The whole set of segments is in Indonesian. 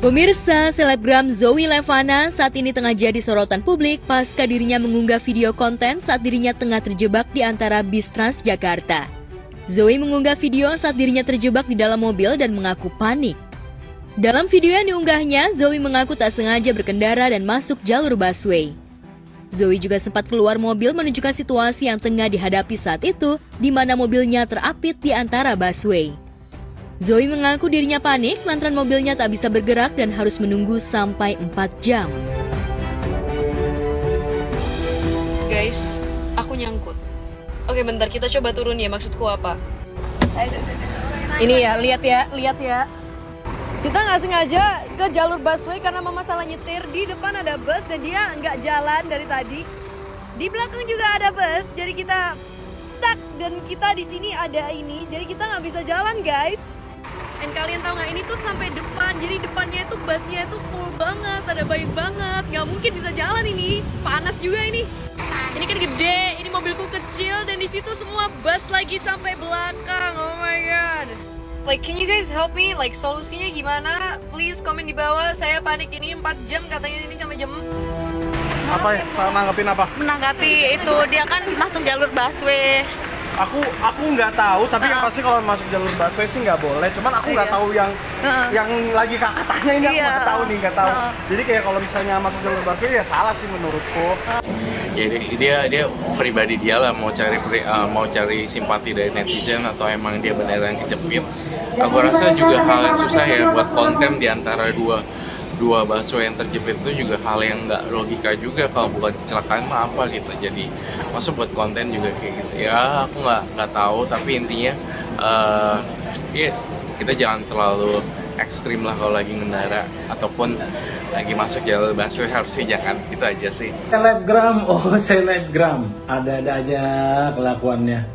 Pemirsa, selebgram Zoe Levana saat ini tengah jadi sorotan publik pasca dirinya mengunggah video konten saat dirinya tengah terjebak di antara bis Transjakarta. Zoe mengunggah video saat dirinya terjebak di dalam mobil dan mengaku panik. Dalam video yang diunggahnya, Zoe mengaku tak sengaja berkendara dan masuk jalur busway. Zoe juga sempat keluar mobil menunjukkan situasi yang tengah dihadapi saat itu, di mana mobilnya terapit di antara busway. Zoe mengaku dirinya panik lantaran mobilnya tak bisa bergerak dan harus menunggu sampai 4 jam. Guys, aku nyangkut. Oke, bentar, kita coba turun ya. Maksudku apa? Ini ya, lihat ya. Kita nggak sengaja ke jalur busway karena mama salah nyetir. Di depan ada bus dan dia nggak jalan dari tadi. Di belakang juga ada bus, jadi kita stuck dan kita di sini ada ini, jadi kita nggak bisa jalan, guys. Dan kalian tahu nggak, ini tuh sampai depan, jadi depannya itu busnya itu full banget, ada banyak banget, nggak mungkin bisa jalan ini, panas juga ini. Ini kan gede, ini mobilku kecil dan di situ semua bus lagi sampai belakang. Oh my god. Like, can you guys help me? Like, solusinya gimana? Please komen di bawah. Saya panik ini 4 jam katanya ini sampai jam. Apa ya? Nanggapin apa? Menanggapi itu dia kan masuk jalur busway. Aku nggak tahu, tapi yang pasti kalau masuk jalur busway sih nggak boleh. Cuman aku nggak tahu yang lagi katanya ini aku nggak tahu. Jadi kayak kalau misalnya masuk jalur busway ya salah sih menurutku. Jadi dia pribadi dia lah mau cari simpati dari netizen atau emang dia beneran kejepit. Aku rasa juga hal yang susah ya buat konten di antara dua busway yang terjepit itu juga hal yang nggak logika juga. Kalau bukan kecelakaan mah apa gitu. Jadi masuk buat konten juga kayak gitu ya, aku nggak tahu, tapi intinya ya kita jangan terlalu ekstrim lah kalau lagi ngendara ataupun lagi masuk jalur busway, harusnya jangan, itu aja sih. Selebgram ada aja kelakuannya.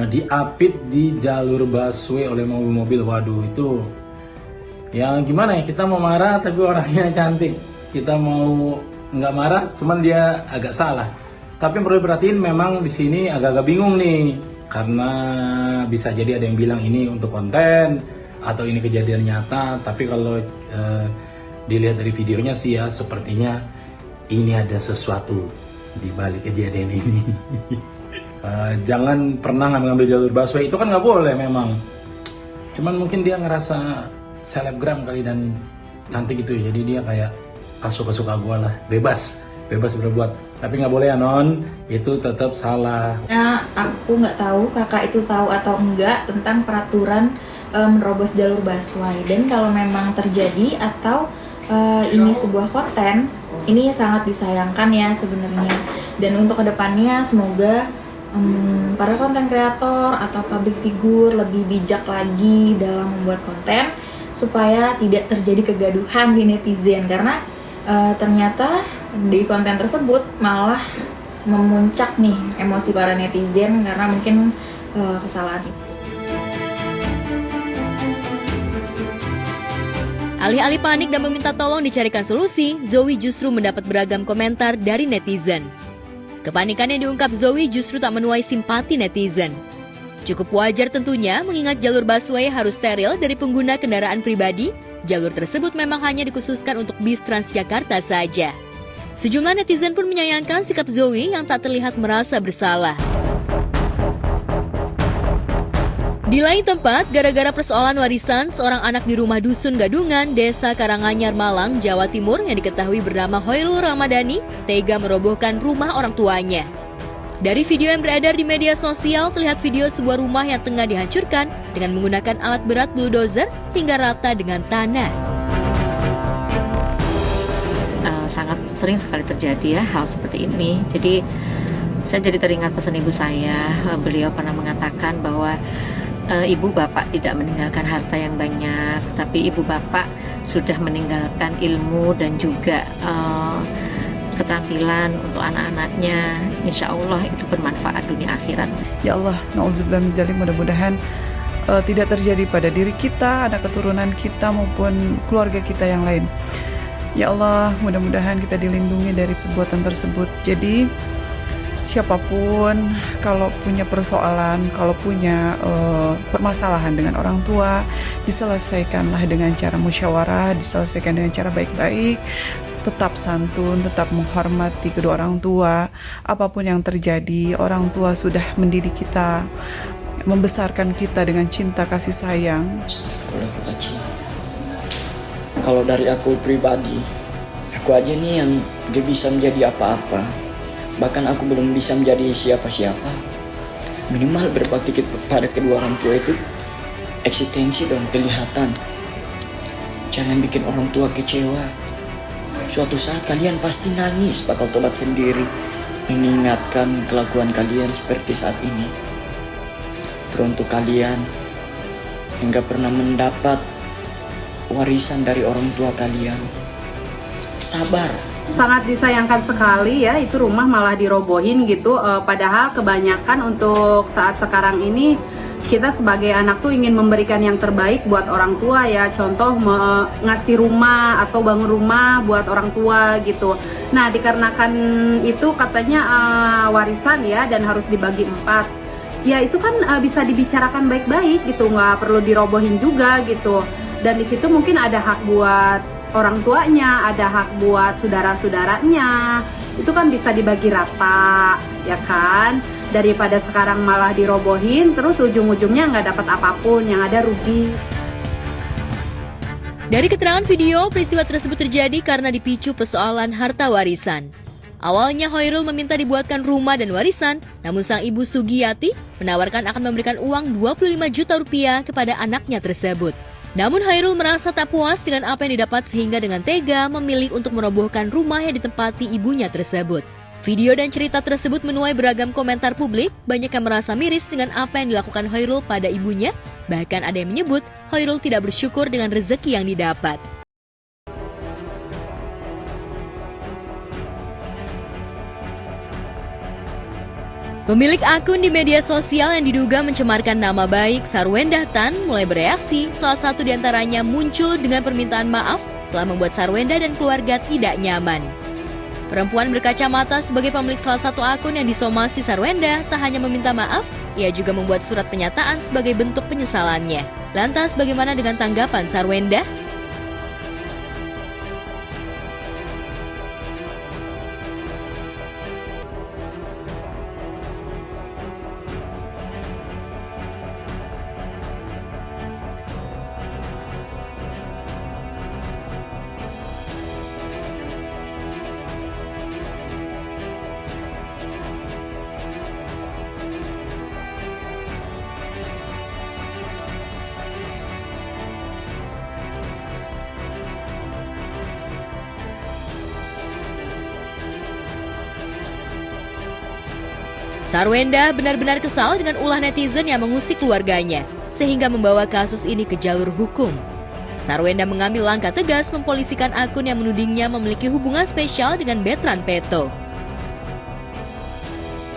Diapit di jalur busway oleh mobil-mobil. Waduh, itu yang gimana ya, kita mau marah tapi orangnya cantik, kita mau nggak marah cuman dia agak salah. Tapi perlu diperhatiin, memang di sini agak-agak bingung nih, karena bisa jadi ada yang bilang ini untuk konten atau ini kejadian nyata. Tapi kalau dilihat dari videonya sih ya, sepertinya ini ada sesuatu di balik kejadian ini. Jangan pernah ngambil jalur busway, itu kan nggak boleh memang. Cuman mungkin dia ngerasa selebgram kali dan cantik gitu, jadi dia kayak suka-suka gua lah, bebas berbuat. Tapi nggak boleh ya non, itu tetap salah. Nah, aku nggak tahu kakak itu tahu atau enggak tentang peraturan menerobos jalur busway. Dan kalau memang terjadi atau ini sebuah konten, ini sangat disayangkan ya sebenarnya. Dan untuk kedepannya semoga para konten kreator atau public figure lebih bijak lagi dalam membuat konten supaya tidak terjadi kegaduhan di netizen, karena ternyata di konten tersebut malah memuncak nih emosi para netizen karena mungkin kesalahan itu. Alih-alih panik dan meminta tolong dicarikan solusi, Zoe justru mendapat beragam komentar dari netizen. Kepanikan yang diungkap Zoe justru tak menuai simpati netizen. Cukup wajar tentunya mengingat jalur busway harus steril dari pengguna kendaraan pribadi. Jalur tersebut memang hanya dikhususkan untuk bis Transjakarta saja. Sejumlah netizen pun menyayangkan sikap Zoe yang tak terlihat merasa bersalah. Di lain tempat, gara-gara persoalan warisan, seorang anak di rumah dusun Gadungan, Desa Karanganyar, Malang, Jawa Timur yang diketahui bernama Hoirul Ramadhani, tega merobohkan rumah orang tuanya. Dari video yang beredar di media sosial, terlihat video sebuah rumah yang tengah dihancurkan dengan menggunakan alat berat bulldozer hingga rata dengan tanah. Sangat sering sekali terjadi ya hal seperti ini. Jadi saya jadi teringat pesan ibu saya. Beliau pernah mengatakan bahwa ibu bapak tidak meninggalkan harta yang banyak, tapi ibu bapak sudah meninggalkan ilmu dan juga keterampilan untuk anak-anaknya. Insya Allah itu bermanfaat dunia akhirat. Ya Allah, na'udzubillah min dzalik, mudah-mudahan tidak terjadi pada diri kita, anak keturunan kita maupun keluarga kita yang lain. Ya Allah, mudah-mudahan kita dilindungi dari perbuatan tersebut. Jadi siapapun kalau punya persoalan, kalau punya permasalahan dengan orang tua, diselesaikanlah dengan cara musyawarah, diselesaikan dengan cara baik-baik, tetap santun, tetap menghormati kedua orang tua. Apapun yang terjadi, orang tua sudah mendidik kita, membesarkan kita dengan cinta kasih sayang. Astagfirullahaladzim. Kalau dari aku pribadi, aku aja nih yang gak bisa menjadi apa-apa. Bahkan aku belum bisa menjadi siapa-siapa. Minimal berbakti kepada kedua orang tua itu eksistensi dong, kelihatan. Jangan bikin orang tua kecewa. Suatu saat kalian pasti nangis, bakal tobat sendiri, mengingatkan kelakuan kalian seperti saat ini. Teruntuk kalian yang gak pernah mendapat warisan dari orang tua kalian, sabar. Sangat disayangkan sekali ya, itu rumah malah dirobohin gitu. Padahal kebanyakan untuk saat sekarang ini kita sebagai anak tuh ingin memberikan yang terbaik buat orang tua ya. Contoh ngasih rumah atau bangun rumah buat orang tua gitu. Nah dikarenakan itu katanya warisan ya dan harus dibagi 4. Ya itu kan bisa dibicarakan baik-baik gitu, nggak perlu dirobohin juga gitu. Dan di situ mungkin ada hak buat orang tuanya, ada hak buat saudara-saudaranya, itu kan bisa dibagi rata, ya kan? Daripada sekarang malah dirobohin, terus ujung-ujungnya nggak dapat apapun, yang ada rugi. Dari keterangan video, peristiwa tersebut terjadi karena dipicu persoalan harta warisan. Awalnya Hoirul meminta dibuatkan rumah dan warisan, namun sang ibu Sugiyati menawarkan akan memberikan uang 25 juta rupiah kepada anaknya tersebut. Namun Hoirul merasa tak puas dengan apa yang didapat sehingga dengan tega memilih untuk merobohkan rumah yang ditempati ibunya tersebut. Video dan cerita tersebut menuai beragam komentar publik, banyak yang merasa miris dengan apa yang dilakukan Hoirul pada ibunya, bahkan ada yang menyebut Hoirul tidak bersyukur dengan rezeki yang didapat. Pemilik akun di media sosial yang diduga mencemarkan nama baik Sarwendah Tan mulai bereaksi, salah satu diantaranya muncul dengan permintaan maaf telah membuat Sarwendah dan keluarga tidak nyaman. Perempuan berkacamata sebagai pemilik salah satu akun yang disomasi Sarwendah tak hanya meminta maaf, ia juga membuat surat pernyataan sebagai bentuk penyesalannya. Lantas bagaimana dengan tanggapan Sarwendah? Sarwendah benar-benar kesal dengan ulah netizen yang mengusik keluarganya, sehingga membawa kasus ini ke jalur hukum. Sarwendah mengambil langkah tegas mempolisikan akun yang menudingnya memiliki hubungan spesial dengan Betran Peto.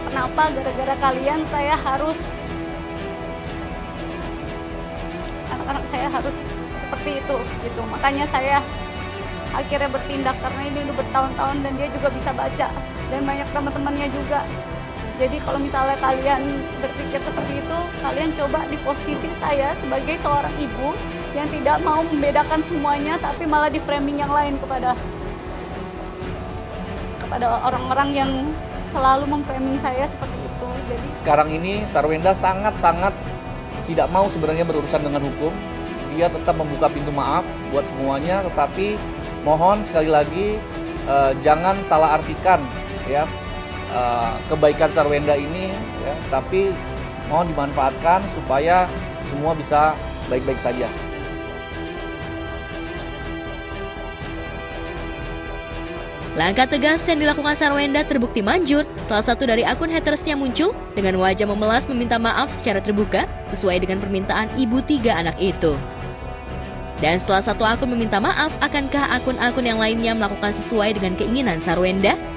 Kenapa gara-gara kalian saya harus, anak-anak saya harus seperti itu gitu. Makanya saya akhirnya bertindak karena ini udah bertahun-tahun dan dia juga bisa baca dan banyak teman-temannya juga. Jadi kalau misalnya kalian berpikir seperti itu, kalian coba di posisi saya sebagai seorang ibu yang tidak mau membedakan semuanya, tapi malah di framing yang lain kepada orang-orang yang selalu memframing saya seperti itu. Jadi sekarang ini Sarwendah sangat-sangat tidak mau sebenarnya berurusan dengan hukum. Dia tetap membuka pintu maaf buat semuanya, tetapi mohon sekali lagi jangan salah artikan ya kebaikan Sarwendah ini ya, tapi mohon dimanfaatkan supaya semua bisa baik-baik saja. Langkah tegas yang dilakukan Sarwendah terbukti manjur. Salah satu dari akun hatersnya muncul dengan wajah memelas meminta maaf secara terbuka sesuai dengan permintaan ibu 3 anak itu. Dan setelah satu akun meminta maaf, akankah akun-akun yang lainnya melakukan sesuai dengan keinginan Sarwendah?